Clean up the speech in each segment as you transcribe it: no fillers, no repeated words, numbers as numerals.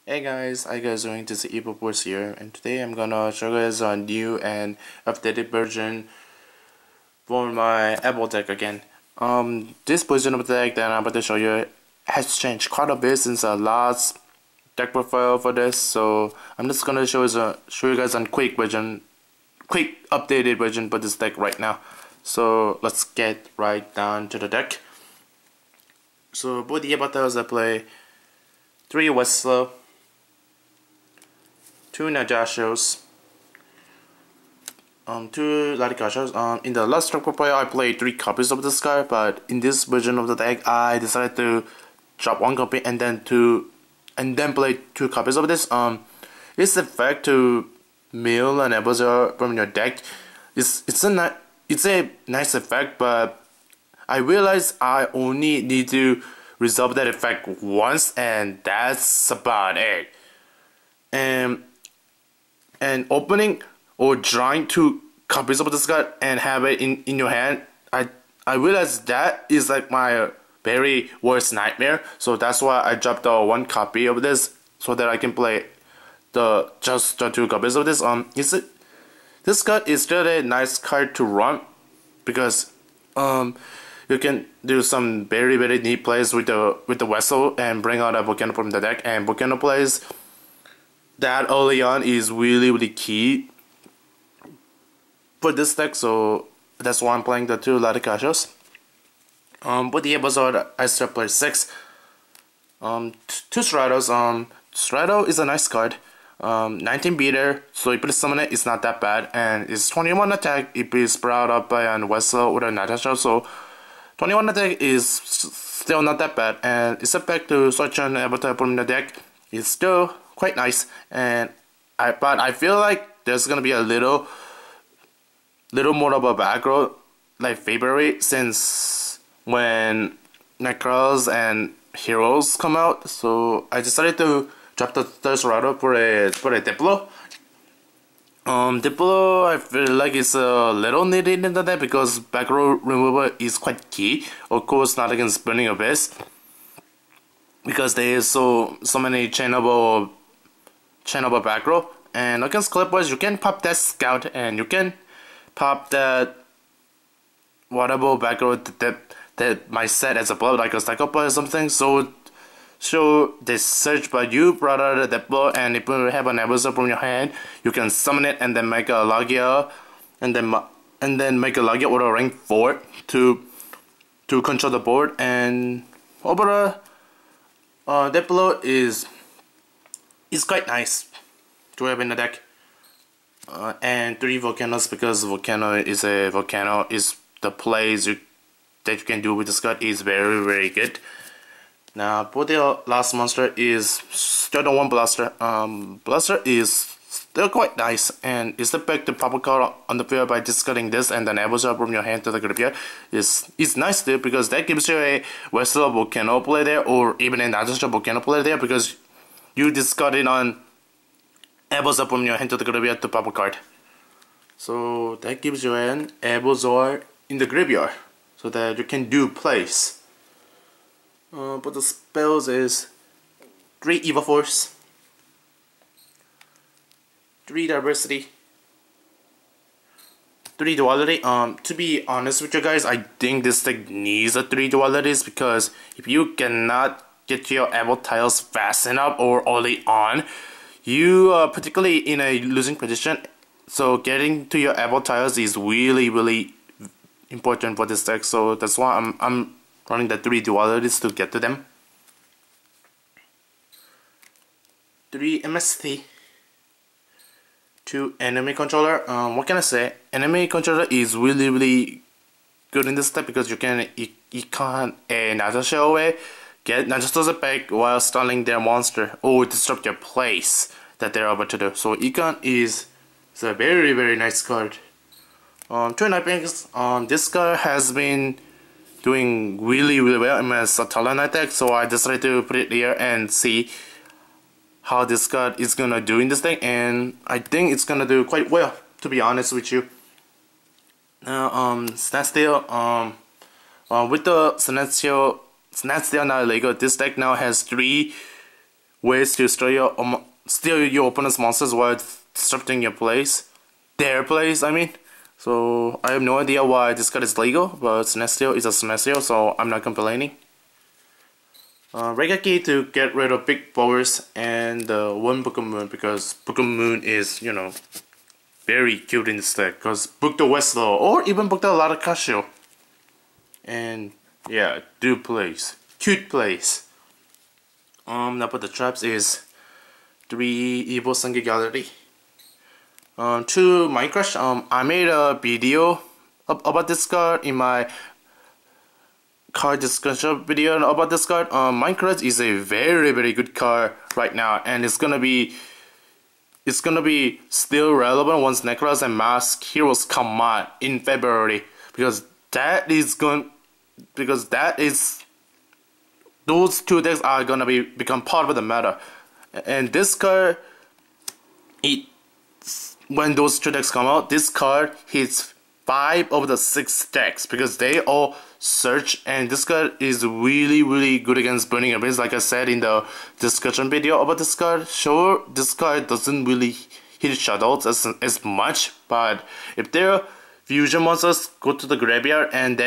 Hey guys, how you guys doing? This is Evol here, and today I'm gonna show you guys a new and updated version for my Evol deck again. This version of the deck that I'm about to show you has changed quite a bit since the last deck profile for this, so I'm just gonna show you guys a quick updated version for this deck right now. So let's get right down to the deck. So for the avatars I play 3 Westler, 2 Najashos, 2 Ladikashos. In the last deck profile I played 3 copies of this card, but in this version of the deck I decided to drop 1 copy and then play 2 copies of this. Its effect to mill an Evol from your deck it's a nice effect, but I realized I only need to resolve that effect once, and that's about it. And opening or drawing 2 copies of this card and have it in your hand, I realized that is like my very worst nightmare. So that's why I dropped the 1 copy of this so that I can play just the 2 copies of this. This card is still a nice card to run because you can do some very neat plays with the vessel and bring out a volcano from the deck, and volcano plays that early on is really key for this deck, so that's why I'm playing the 2 Ladikashos. With the episode I still play 6. 2 Stratos. Strato is a nice card. 19 beater, so if you summon it, it's not that bad, and it's 21 attack if it's brought up by a vessel or a Natasha, so 21 attack is still not that bad, and its effect to search an avatar from the deck is still quite nice. And but I feel like there's gonna be a little more of a background like favorite since when Necros and Heroes come out, so I decided to drop the third Serrato for a Diplo. Diplo I feel like it's a little needed in the deck because back row removal is quite key. Of course not against Burning Abyss, because there is so many chainable back row, and against Clipboards you can pop that Scout and you can pop that whatever back row that might set as a blow like a Psycho or something. So they search, but you brought out the Diplo, and if you have an Evol from your hand, you can summon it and then make a Logia, and then make a Logia with a rank 4 to control the board. And overall, Diplo is quite nice to have in the deck. And 3 Volcanoes, because Volcano is the plays that you can do with this card is very good. Now, for the last monster is still the 1 Blaster. Blaster is still quite nice, and it's the back to pop a card on the field by discarding this and then Evol from your hand to the graveyard. It's nice too, because that gives you a Westler Volcano play there, or even an Natasha Volcano play there, because you discarded on Evol from your hand to the graveyard to pop a card. So that gives you an Evol in the graveyard, so that you can do plays. But the spells is 3 Evil Force, 3 Diversity, 3 Duality. To be honest with you guys, I think this deck needs a 3 Dualities, because if you cannot get to your Evol tiles fast enough or early on, you are particularly in a losing position. So getting to your Evol tiles is really important for this deck. So that's why I'm running the 3 Dualities to get to them. 3 MST, 2 Enemy Controller. What can I say? Enemy Controller is really good in this deck, because you can Natasha away, get Natasha's back while stunning their monster or disrupt their place that they're about to do. So Econ is a very nice card. 2 Nightwings. This card has been doing really well in my Talonite deck, so I decided to put it here and see how this card is gonna do in this deck, and I think it's gonna do quite well, to be honest with you. Now, Snatchtail, with the Snatchtail now Lego, this deck now has 3 ways to steal your opponent's monsters while disrupting their place, I mean. So I have no idea why this card is legal, but Celestial is a Celestial, so I'm not complaining. Regular key to get rid of big powers and one Book of Moon, because Book of Moon is, you know, very cute in this deck, because book the Westlaw or even book the Lara Casio. And yeah, do plays. Cute plays. Now for the traps is 3 Evol Sangha Gallery. To Minecraft, I made a video about this card in my card discussion video about this card. Minecraft is a very good card right now, and it's gonna be still relevant once Necros and Mask Heroes come out in February, because those two decks are gonna become part of the meta. And this card, when those two decks come out, this card hits 5 of the 6 decks because they all search, and this card is really good against Burning Abyss. Like I said in the discussion video about this card, sure, this card doesn't really hit shadows as much, but if their fusion monsters go to the graveyard and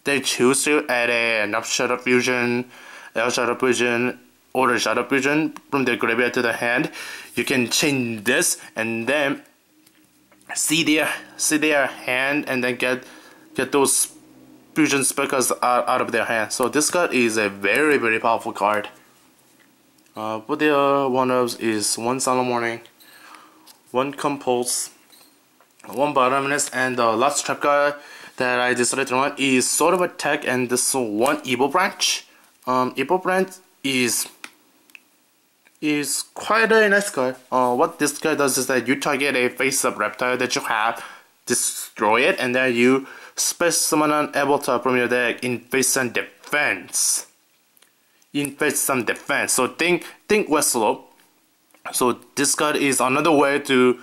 they choose to add a Shadow Fusion, Shadow Fusion, or a Shadow Fusion from their graveyard to the hand, you can change this and then see their hand and then get those fusion spells out of their hand. So this card is a very powerful card. But the one-ups is 1 Silent Warning, 1 Compulse, 1 Bottomless, and the last trap card that I decided to run is Sword of Attack, and this 1 Evol Branch. Evol Branch is quite a nice card. What this card does is that you target a face-up reptile that you have, destroy it, and then you special summon an avatar from your deck in face some defense. So think Westlaw. So this card is another way to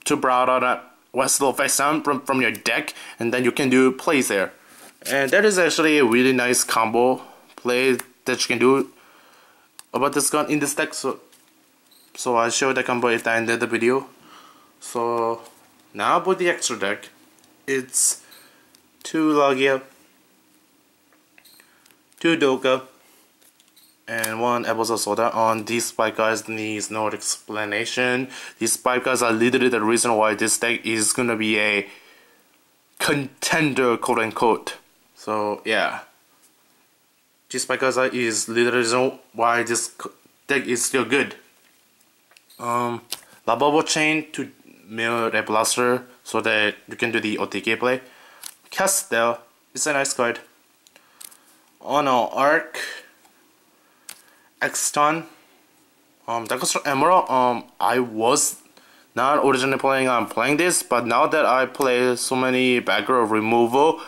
brought out a Westlaw face down from your deck, and then you can do plays there. And that is actually a really nice combo play that you can do about this card in this deck. So I showed the combo at the end of the video. So now about the extra deck, it's 2 Logia, 2 Doka, and 1 Evol Soda. On these 5 guys needs no explanation. These 5 guys are literally the reason why this deck is gonna be a contender, quote unquote. So yeah, these 5 guys is literally the reason why this deck is still good. Bubble Chain to mill a blaster so that you can do the OTK play. Castel is a nice card. On our Arc, Exton, Darkstone Emerald. I was not originally planning on playing this, but now that I play so many background removal,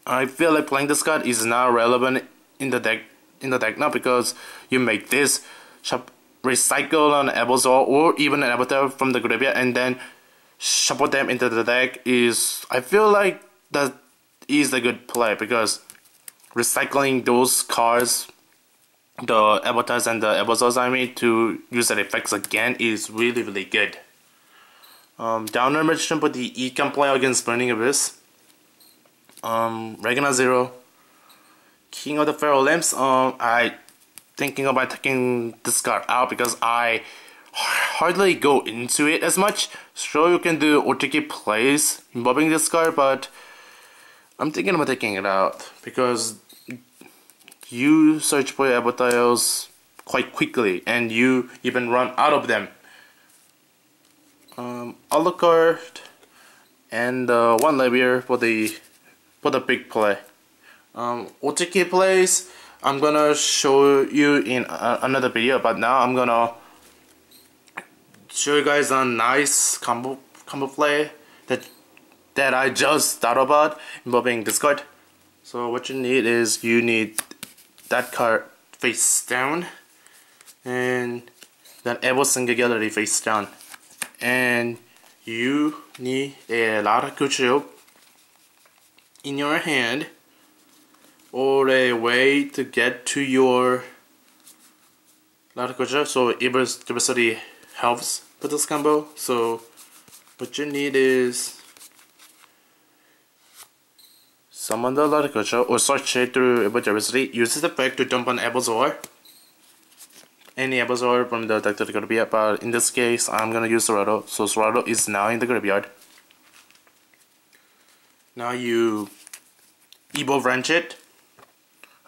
I feel like playing this card is not relevant in the deck now, because you make this recycle an Evol or even an avatar from the graveyard and then shuffle them into the deck. I feel like that is a good play, because recycling those cards, the avatars and the Evol I mean, to use their effects again is really good. Downer Magician, but the E can play against Burning Abyss. Regina Zero, King of the Pharaoh Lamps. I thinking about taking this card out because I hardly go into it as much. Sure, you can do OTK plays involving this card, but I'm thinking about taking it out because you search for avatars quite quickly and you even run out of them. Alucard and 1 Levier for the big play. OTK plays I'm gonna show you in another video, but now I'm gonna show you guys a nice combo play that I just thought about involving this card. So what you need is you need that card face down and that Evol Sangha Gallery face down, and you need a Lara Casio in your hand or a way to get to your lot of culture, so Evol's diversity helps with this combo. So what you need is summon the lot of culture or search it through Evol diversity. Use this effect to dump on Evol any Evol from the deck to the graveyard, but in this case I'm gonna use Serrato. So Serrato is now in the graveyard. Now you Evol wrench it.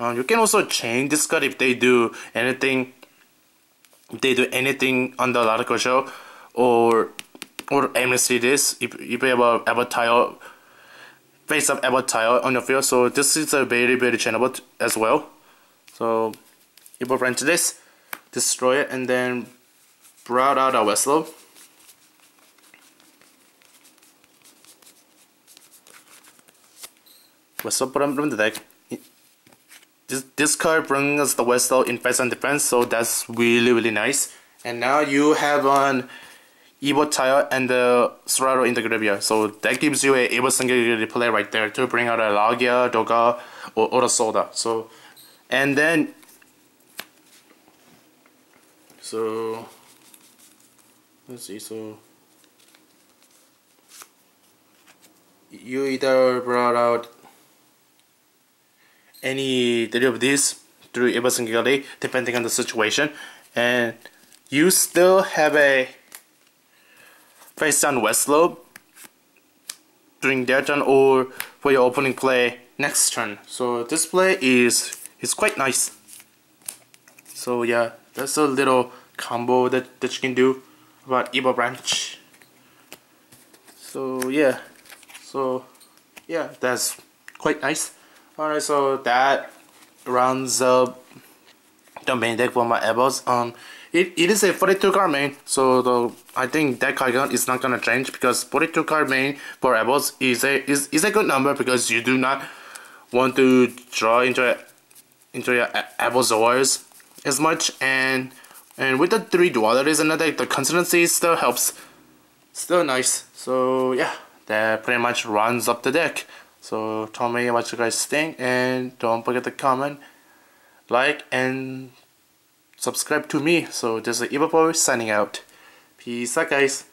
You can also change this card if they do anything. If they do anything on the Latico show, or amnesty this if you have a tile face up tile on your field. So this is a very chainable as well. So you will rent this, destroy it, and then brought out a Westlow. Westlow from the deck. This card brings us the Westlow in face and defense, so that's really nice. And now you have an Evol tile and the Serrato in the graveyard, so that gives you a Evol single play right there to bring out a Logia, Doga, or the Soda. So, and then so let's see. So you either brought out any of these through Evol singularly depending on the situation, and you still have a face down Westlow during their turn or for your opening play next turn. So this play is quite nice. So yeah, that's a little combo that you can do about Evol branch. So yeah, that's quite nice. Alright, so that rounds up the main deck for my Evols. It is a 42 card main, so I think that card count is not gonna change because 42 card main for Evols is a good number because you do not want to draw into your Evol as much, and with the 3 dualities in the deck, the consistency still helps, still nice. So yeah, that pretty much runs up the deck. So tell me what you guys think, and don't forget to comment, like, and subscribe to me. So this is Evol signing out. Peace out, guys.